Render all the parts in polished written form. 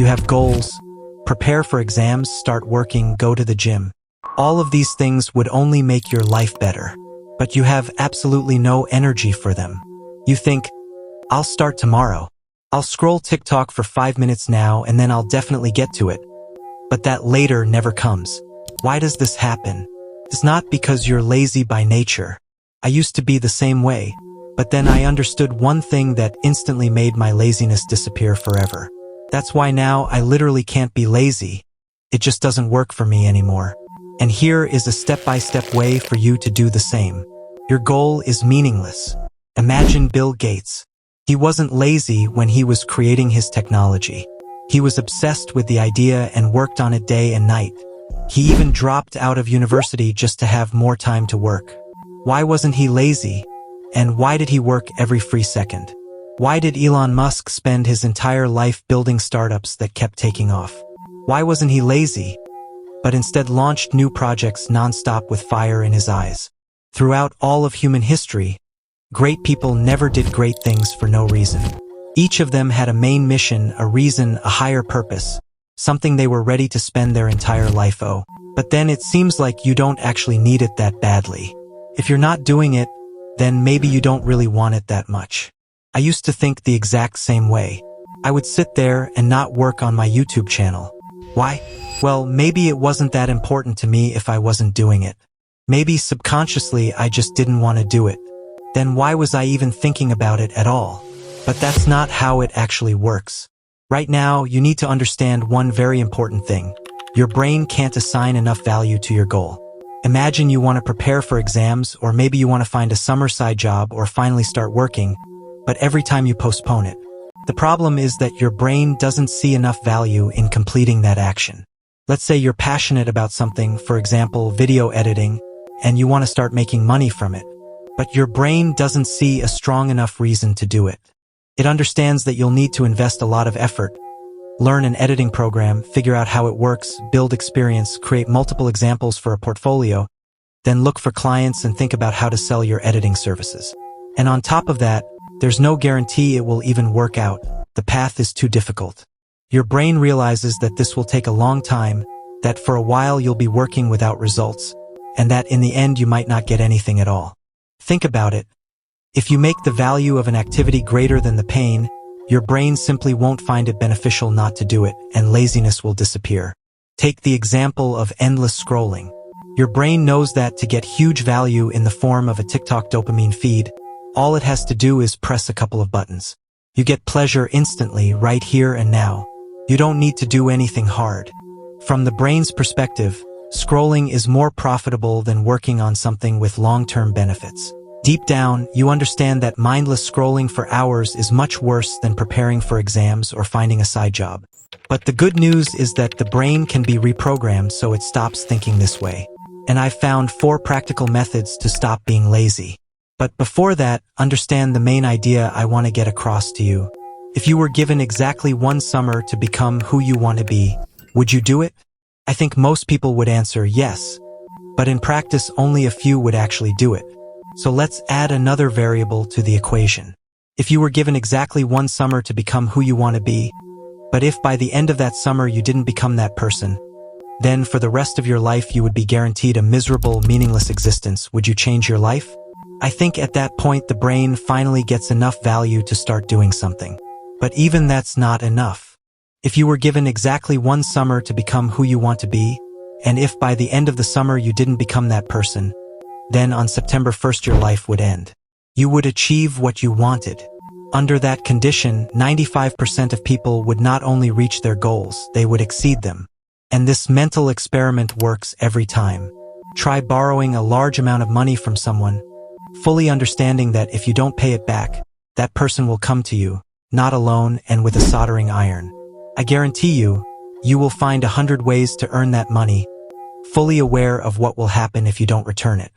You have goals, prepare for exams, start working, go to the gym. All of these things would only make your life better. But you have absolutely no energy for them. You think, I'll start tomorrow. I'll scroll TikTok for 5 minutes now and then I'll definitely get to it. But that later never comes. Why does this happen? It's not because you're lazy by nature. I used to be the same way, but then I understood one thing that instantly made my laziness disappear forever. That's why now I literally can't be lazy. It just doesn't work for me anymore. And here is a step-by-step way for you to do the same. Your goal is meaningless. Imagine Bill Gates. He wasn't lazy when he was creating his technology. He was obsessed with the idea and worked on it day and night. He even dropped out of university just to have more time to work. Why wasn't he lazy? And why did he work every free second? Why did Elon Musk spend his entire life building startups that kept taking off? Why wasn't he lazy, but instead launched new projects nonstop with fire in his eyes? Throughout all of human history, great people never did great things for no reason. Each of them had a main mission, a reason, a higher purpose, something they were ready to spend their entire life on. But then it seems like you don't actually need it that badly. If you're not doing it, then maybe you don't really want it that much. I used to think the exact same way. I would sit there and not work on my YouTube channel. Why? Well, maybe it wasn't that important to me if I wasn't doing it. Maybe subconsciously I just didn't want to do it. Then why was I even thinking about it at all? But that's not how it actually works. Right now, you need to understand one very important thing. Your brain can't assign enough value to your goal. Imagine you want to prepare for exams, or maybe you want to find a summer side job or finally start working, but every time you postpone it. The problem is that your brain doesn't see enough value in completing that action. Let's say you're passionate about something, for example, video editing, and you want to start making money from it. But your brain doesn't see a strong enough reason to do it. It understands that you'll need to invest a lot of effort, learn an editing program, figure out how it works, build experience, create multiple examples for a portfolio, then look for clients and think about how to sell your editing services. And on top of that, there's no guarantee it will even work out. The path is too difficult. Your brain realizes that this will take a long time, that for a while you'll be working without results, and that in the end you might not get anything at all. Think about it. If you make the value of an activity greater than the pain, your brain simply won't find it beneficial not to do it, and laziness will disappear. Take the example of endless scrolling. Your brain knows that to get huge value in the form of a TikTok dopamine feed, all it has to do is press a couple of buttons. You get pleasure instantly, right here and now. You don't need to do anything hard. From the brain's perspective, scrolling is more profitable than working on something with long-term benefits. Deep down, you understand that mindless scrolling for hours is much worse than preparing for exams or finding a side job. But the good news is that the brain can be reprogrammed so it stops thinking this way. And I've found 4 practical methods to stop being lazy. But before that, understand the main idea I want to get across to you. If you were given exactly one summer to become who you want to be, would you do it? I think most people would answer yes. But in practice, only a few would actually do it. So let's add another variable to the equation. If you were given exactly one summer to become who you want to be, but if by the end of that summer you didn't become that person, then for the rest of your life you would be guaranteed a miserable, meaningless existence. Would you change your life? I think at that point the brain finally gets enough value to start doing something. But even that's not enough. If you were given exactly one summer to become who you want to be, and if by the end of the summer you didn't become that person, then on September 1st your life would end. You would achieve what you wanted. Under that condition, 95% of people would not only reach their goals, they would exceed them. And this mental experiment works every time. Try borrowing a large amount of money from someone, fully understanding that if you don't pay it back, that person will come to you, not alone and with a soldering iron. I guarantee you, you will find 100 ways to earn that money, fully aware of what will happen if you don't return it.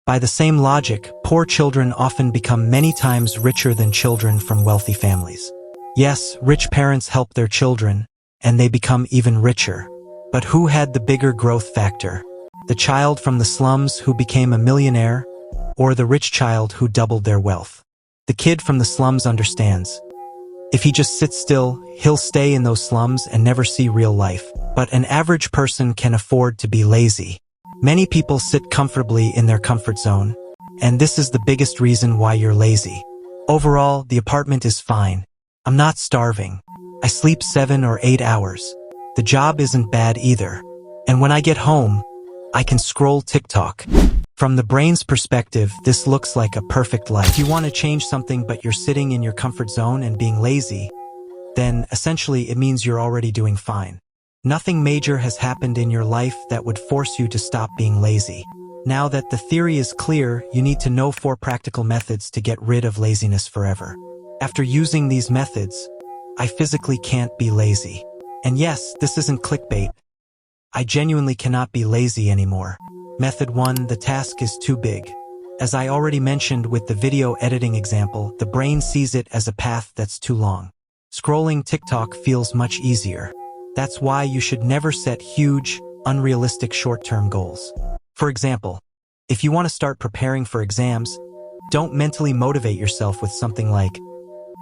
By the same logic, poor children often become many times richer than children from wealthy families. Yes, rich parents help their children, and they become even richer. But who had the bigger growth factor? The child from the slums who became a millionaire, or the rich child who doubled their wealth? The kid from the slums understands. If he just sits still, he'll stay in those slums and never see real life. But an average person can afford to be lazy. Many people sit comfortably in their comfort zone, and this is the biggest reason why you're lazy. Overall, the apartment is fine. I'm not starving. I sleep 7 or 8 hours. The job isn't bad either. And when I get home, I can scroll TikTok. From the brain's perspective, this looks like a perfect life. If you want to change something but you're sitting in your comfort zone and being lazy, then essentially it means you're already doing fine. Nothing major has happened in your life that would force you to stop being lazy. Now that the theory is clear, you need to know 4 practical methods to get rid of laziness forever. After using these methods, I physically can't be lazy. And yes, this isn't clickbait. I genuinely cannot be lazy anymore. Method 1, the task is too big. As I already mentioned with the video editing example, the brain sees it as a path that's too long. Scrolling TikTok feels much easier. That's why you should never set huge, unrealistic short-term goals. For example, if you want to start preparing for exams, don't mentally motivate yourself with something like,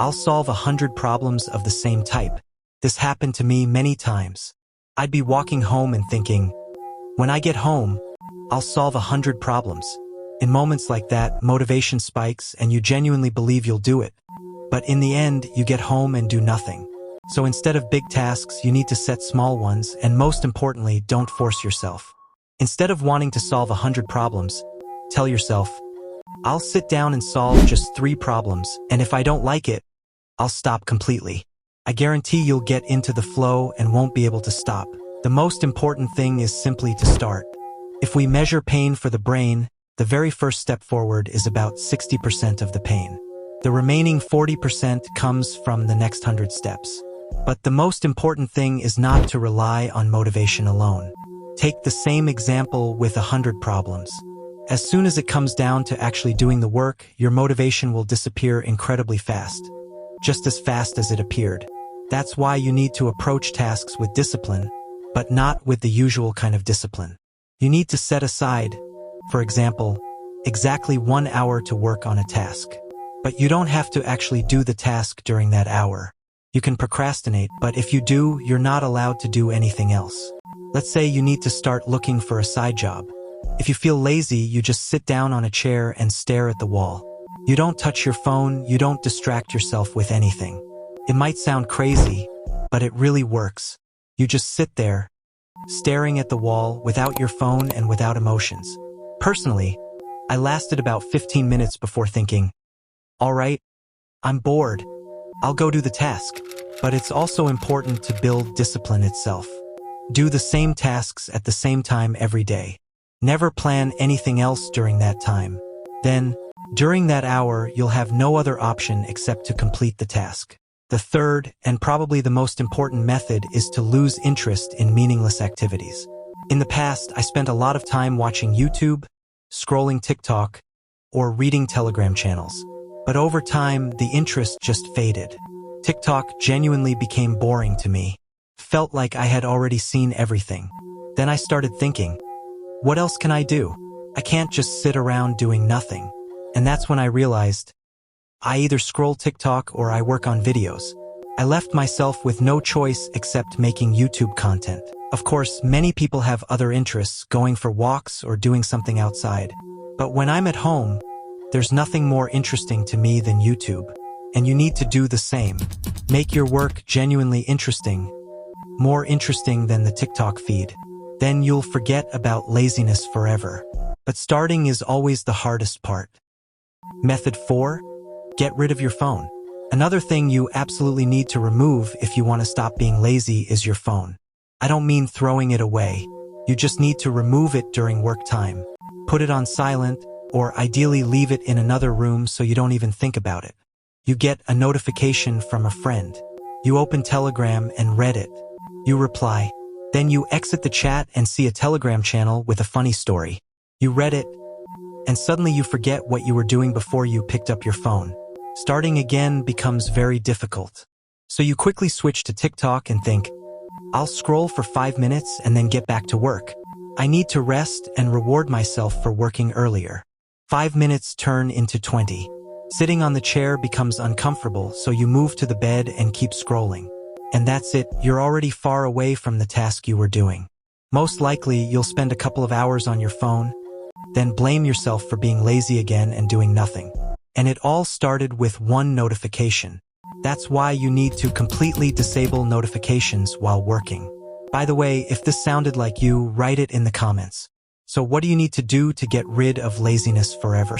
"I'll solve 100 problems of the same type." This happened to me many times. I'd be walking home and thinking, "When I get home, I'll solve 100 problems." In moments like that, motivation spikes and you genuinely believe you'll do it. But in the end, you get home and do nothing. So instead of big tasks, you need to set small ones, and most importantly, don't force yourself. Instead of wanting to solve 100 problems, tell yourself, "I'll sit down and solve just 3 problems, and if I don't like it, I'll stop completely." I guarantee you'll get into the flow and won't be able to stop. The most important thing is simply to start. If we measure pain for the brain, the very first step forward is about 60% of the pain. The remaining 40% comes from the next 100 steps. But the most important thing is not to rely on motivation alone. Take the same example with 100 problems. As soon as it comes down to actually doing the work, your motivation will disappear incredibly fast. Just as fast as it appeared. That's why you need to approach tasks with discipline, but not with the usual kind of discipline. You need to set aside, for example, exactly 1 hour to work on a task. But you don't have to actually do the task during that hour. You can procrastinate, but if you do, you're not allowed to do anything else. Let's say you need to start looking for a side job. If you feel lazy, you just sit down on a chair and stare at the wall. You don't touch your phone, you don't distract yourself with anything. It might sound crazy, but it really works. You just sit there, staring at the wall without your phone and without emotions. Personally, I lasted about 15 minutes before thinking, "All right, I'm bored. I'll go do the task." But it's also important to build discipline itself. Do the same tasks at the same time every day. Never plan anything else during that time. Then, during that hour, you'll have no other option except to complete the task. The third, and probably the most important method, is to lose interest in meaningless activities. In the past, I spent a lot of time watching YouTube, scrolling TikTok, or reading Telegram channels. But over time, the interest just faded. TikTok genuinely became boring to me. Felt like I had already seen everything. Then I started thinking, what else can I do? I can't just sit around doing nothing. And that's when I realized, I either scroll TikTok or I work on videos. I left myself with no choice except making YouTube content. Of course, many people have other interests, going for walks or doing something outside. But when I'm at home, there's nothing more interesting to me than YouTube. And you need to do the same. Make your work genuinely interesting. More interesting than the TikTok feed. Then you'll forget about laziness forever. But starting is always the hardest part. Method 4. Get rid of your phone. Another thing you absolutely need to remove if you want to stop being lazy is your phone. I don't mean throwing it away. You just need to remove it during work time. Put it on silent, or ideally leave it in another room so you don't even think about it. You get a notification from a friend. You open Telegram and read it. You reply. Then you exit the chat and see a Telegram channel with a funny story. You read it, and suddenly you forget what you were doing before you picked up your phone. Starting again becomes very difficult. So you quickly switch to TikTok and think, I'll scroll for 5 minutes and then get back to work. I need to rest and reward myself for working earlier. 5 minutes turn into 20. Sitting on the chair becomes uncomfortable, so you move to the bed and keep scrolling. And that's it, you're already far away from the task you were doing. Most likely, you'll spend a couple of hours on your phone, then blame yourself for being lazy again and doing nothing. And it all started with one notification. That's why you need to completely disable notifications while working. By the way, if this sounded like you, write it in the comments. So what do you need to do to get rid of laziness forever?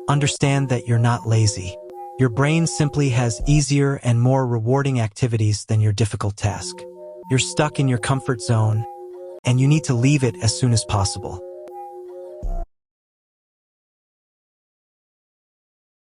Understand that you're not lazy. Your brain simply has easier and more rewarding activities than your difficult task. You're stuck in your comfort zone, and you need to leave it as soon as possible.